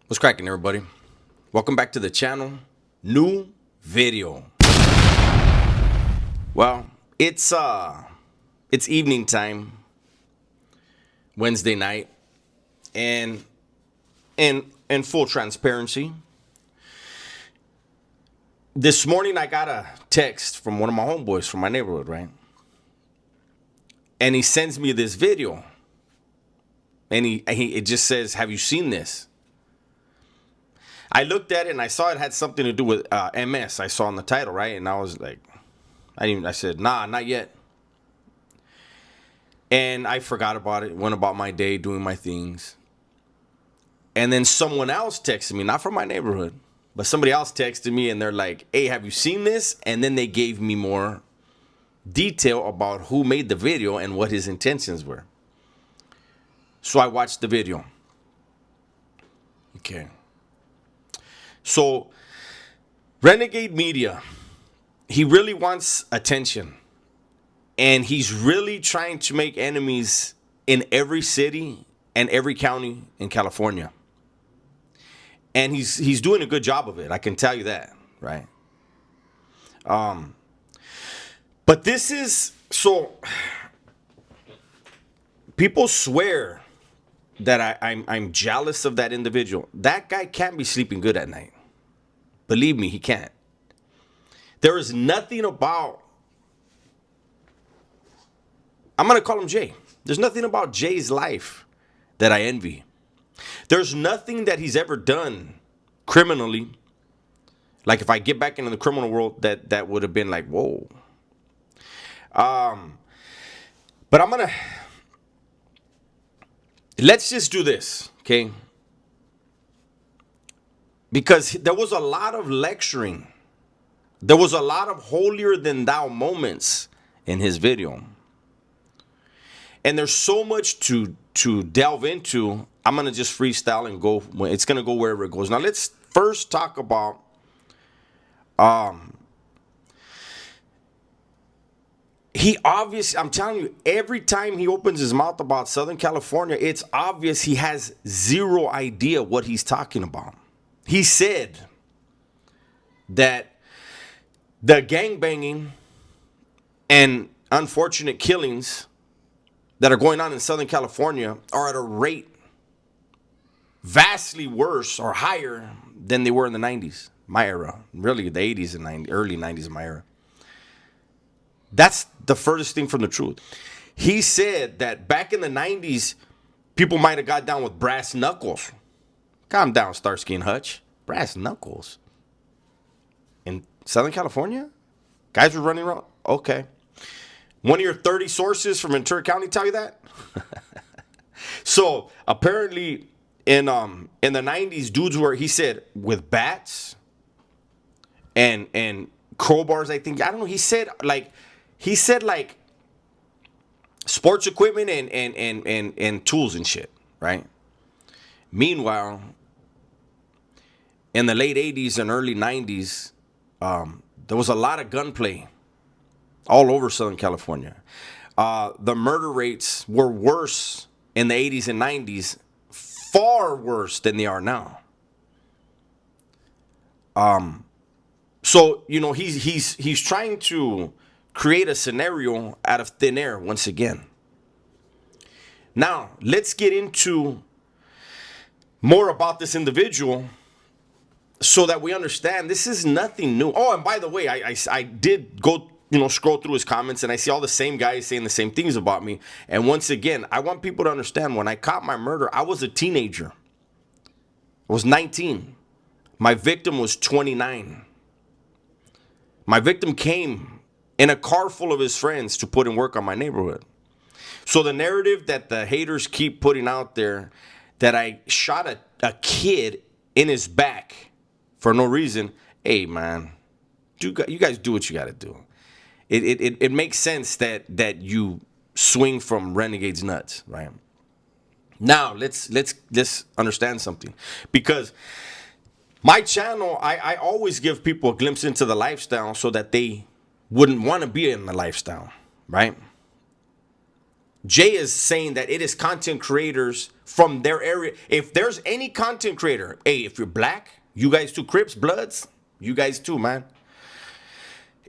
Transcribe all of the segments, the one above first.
What's cracking, everybody? Welcome back to the channel. New video. Well, it's evening time, Wednesday night, and in full transparency, this morning I got a text from one of my homeboys from my neighborhood, right? And he sends me this video, and it just says, "Have you seen this?" I looked at it and I saw it had something to do with MS. I saw in the title, right? And I was like, I said, nah, not yet. And I forgot about it, went about my day doing my things. And then someone else texted me, not from my neighborhood, but somebody else texted me and they're like, hey, have you seen this? And then they gave me more detail about who made the video and what his intentions were. So I watched the video. Okay. So, Renegade Media, he really wants attention. And he's really trying to make enemies in every city and every county in California. And he's doing a good job of it, I can tell you that, right? But this is, so, people swear that I'm jealous of that individual. That guy can't be sleeping good at night. Believe me, he can't. There is nothing about, I'm going to call him Jay. There's nothing about Jay's life that I envy. There's nothing that he's ever done criminally. Like if I get back into the criminal world, that would have been like, whoa. But let's just do this, okay? Because there was a lot of lecturing. There was a lot of holier than thou moments in his video. And there's so much to delve into. I'm going to just freestyle and go. It's going to go wherever it goes. Now, let's first talk about he obviously, I'm telling you, every time he opens his mouth about Southern California, it's obvious he has zero idea what he's talking about. He said that the gangbanging and unfortunate killings that are going on in Southern California are at a rate vastly worse or higher than they were in the 90s, my era. Really, the 80s and 90s, early 90s, my era. That's the furthest thing from the truth. He said that back in the 90s, people might have got down with brass knuckles. Calm down, Starsky and Hutch. Brass knuckles. In Southern California? Guys were running around? Okay. One of your 30 sources from Ventura County tell you that? So, apparently, in the 90s, dudes were, he said, with bats and crowbars, I think. I don't know. He said like sports equipment and tools and shit, right? Meanwhile, in the late 80s and early 90s, there was a lot of gunplay all over Southern California. The murder rates were worse in the 80s and 90s, far worse than they are now. So, you know, he's trying to create a scenario out of thin air once again. Now, let's get into more about this individual so that we understand this is nothing new. Oh, and by the way, I did go, scroll through his comments and I see all the same guys saying the same things about me. And once again, I want people to understand when I caught my murder, I was a teenager. I was 19. My victim was 29. My victim came in a car full of his friends to put in work on my neighborhood. So the narrative that the haters keep putting out there that I shot a kid in his back for no reason, hey, man, you guys do what you got to do. It makes sense that you swing from Renegade's nuts, right? Now, let's understand something. Because my channel, I always give people a glimpse into the lifestyle so that they wouldn't want to be in the lifestyle, right? Jay is saying that it is content creators from their area. If there's any content creator, hey, if you're black, you guys too, Crips, Bloods, you guys too, man.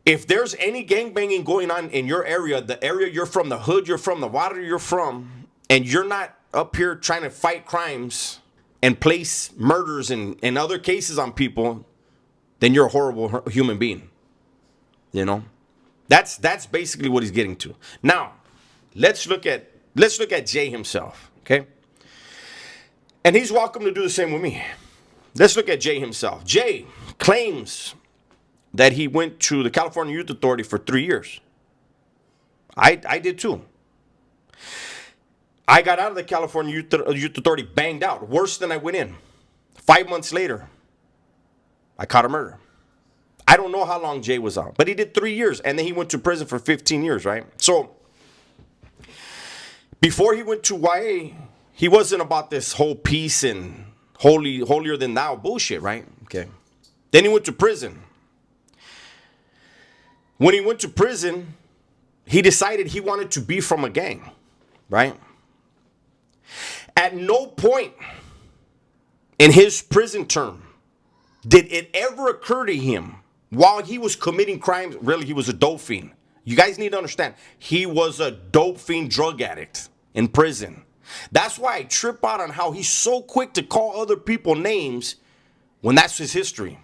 If there's any gangbanging going on in your area, the area you're from, the hood you're from, the water you're from, and you're not up here trying to fight crimes and place murders and other cases on people, then you're a horrible human being. You know? That's basically what he's getting to. Now, let's look at Jay himself, okay? And he's welcome to do the same with me. Let's look at Jay himself. Jay claims that he went to the California Youth Authority for 3 years. I did too. I got out of the California Youth Authority banged out, worse than I went in. 5 months later, I caught a murder. I don't know how long Jay was out, but he did 3 years, and then he went to prison for 15 years, right? So, before he went to YA, he wasn't about this whole peace and holier than thou bullshit, right? Okay. Then he went to prison. When he went to prison, he decided he wanted to be from a gang, right? At no point in his prison term did it ever occur to him while he was committing crimes, really, he was a dope fiend. You guys need to understand, he was a dope fiend drug addict in prison. That's why I trip out on how he's so quick to call other people names when that's his history.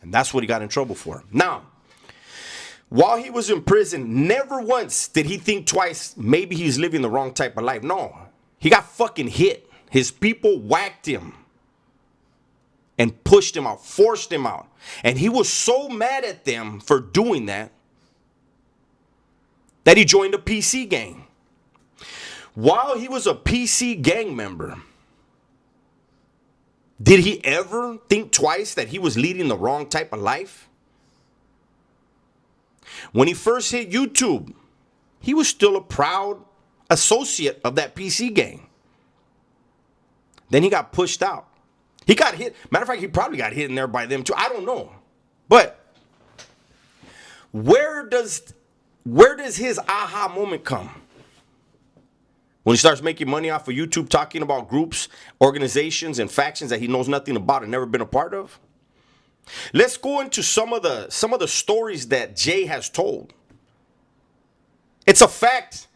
And that's what he got in trouble for. Now, while he was in prison, never once did he think twice, maybe he's living the wrong type of life. No, he got fucking hit. His people whacked him and pushed him out, forced him out. And he was so mad at them for doing that he joined a PC gang. While he was a PC gang member, did he ever think twice that he was leading the wrong type of life? When he first hit YouTube, he was still a proud associate of that PC gang. Then he got pushed out. He got hit. Matter of fact, he probably got hit in there by them too. I don't know. But where does his aha moment come? When he starts making money off of YouTube talking about groups, organizations, and factions that he knows nothing about and never been a part of? Let's go into some of the stories that Jay has told. It's a fact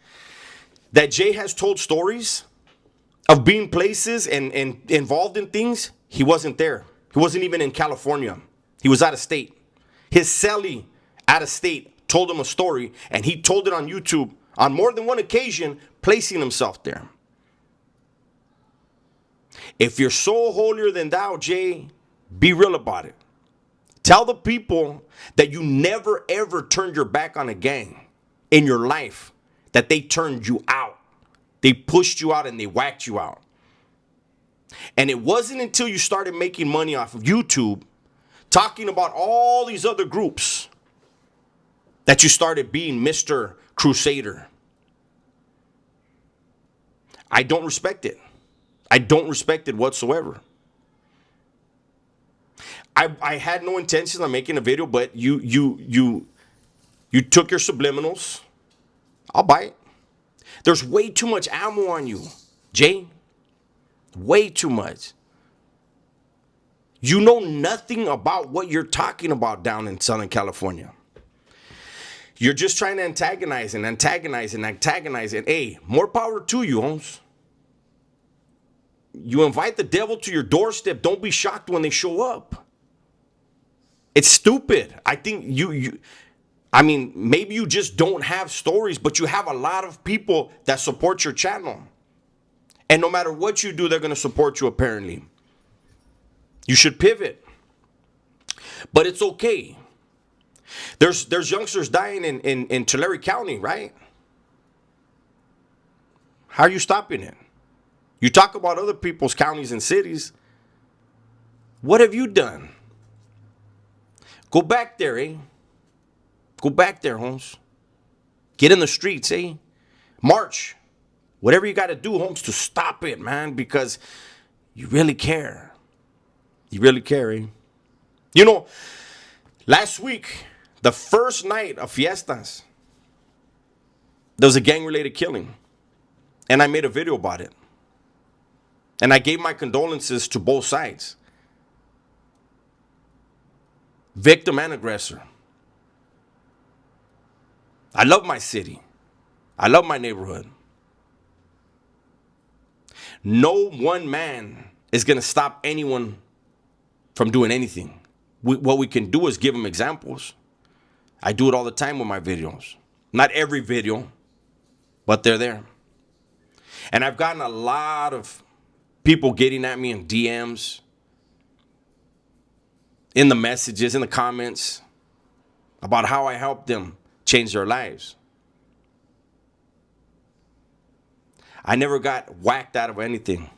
that Jay has told stories of being places and involved in things. He wasn't there. He wasn't even in California. He was out of state. His cellie out of state told him a story, and he told it on YouTube on more than one occasion, placing himself there. If you're so holier than thou, Jay, be real about it. Tell the people that you never ever turned your back on a gang in your life, that they turned you out. They pushed you out and they whacked you out. And it wasn't until you started making money off of YouTube, talking about all these other groups, that you started being Mr. Crusader. I don't respect it. I don't respect it whatsoever. I had no intention of making a video, but you took your subliminals. I'll bite. There's way too much ammo on you, Jay. Way too much. You know nothing about what you're talking about down in Southern California. You're just trying to antagonize. Hey, more power to you, Holmes. You invite the devil to your doorstep. Don't be shocked when they show up. It's stupid. I think maybe you just don't have stories, but you have a lot of people that support your channel. And no matter what you do, they're going to support you, apparently. You should pivot. But it's okay. There's youngsters dying in Tulare County, right? How are you stopping it? You talk about other people's counties and cities. What have you done? Go back there, eh? Go back there, Holmes. Get in the streets, eh? March. Whatever you got to do, Holmes, to stop it, man, because you really care. You really care, eh? You know, last week, the first night of fiestas, there was a gang-related killing. And I made a video about it. And I gave my condolences to both sides. Victim and aggressor. I love my city. I love my neighborhood. No one man is going to stop anyone from doing anything. What we can do is give them examples. I do it all the time with my videos. Not every video, but they're there. And I've gotten a lot of people getting at me in DMs, in the messages, in the comments, about how I helped them change their lives. I never got whacked out of anything.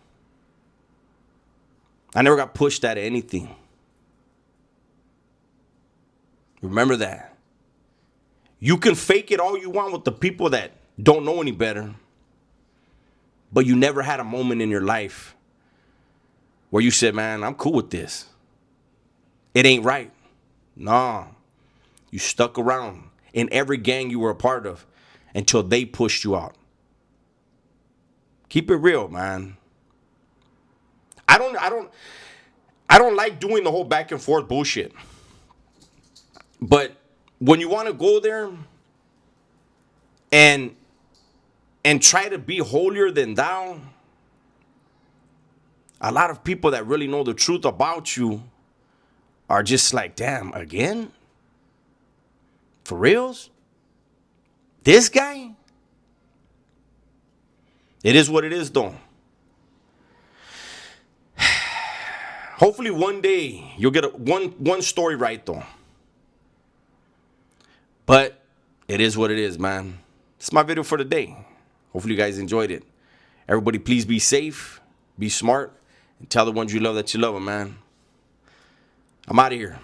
I never got pushed out of anything. Remember that. You can fake it all you want with the people that don't know any better, but you never had a moment in your life where you said, man, I'm cool with this. It ain't right. Nah. You stuck around in every gang you were a part of until they pushed you out. Keep it real, man. I don't like doing the whole back and forth bullshit. But when you want to go there and try to be holier than thou, a lot of people that really know the truth about you are just like, damn, again? For reals? This guy? It is what it is, though. Hopefully one day you'll get one story right, though. But it is what it is, man. It's my video for today. Hopefully you guys enjoyed it. Everybody, please be safe, be smart, and tell the ones you love that you love them, man. I'm out of here.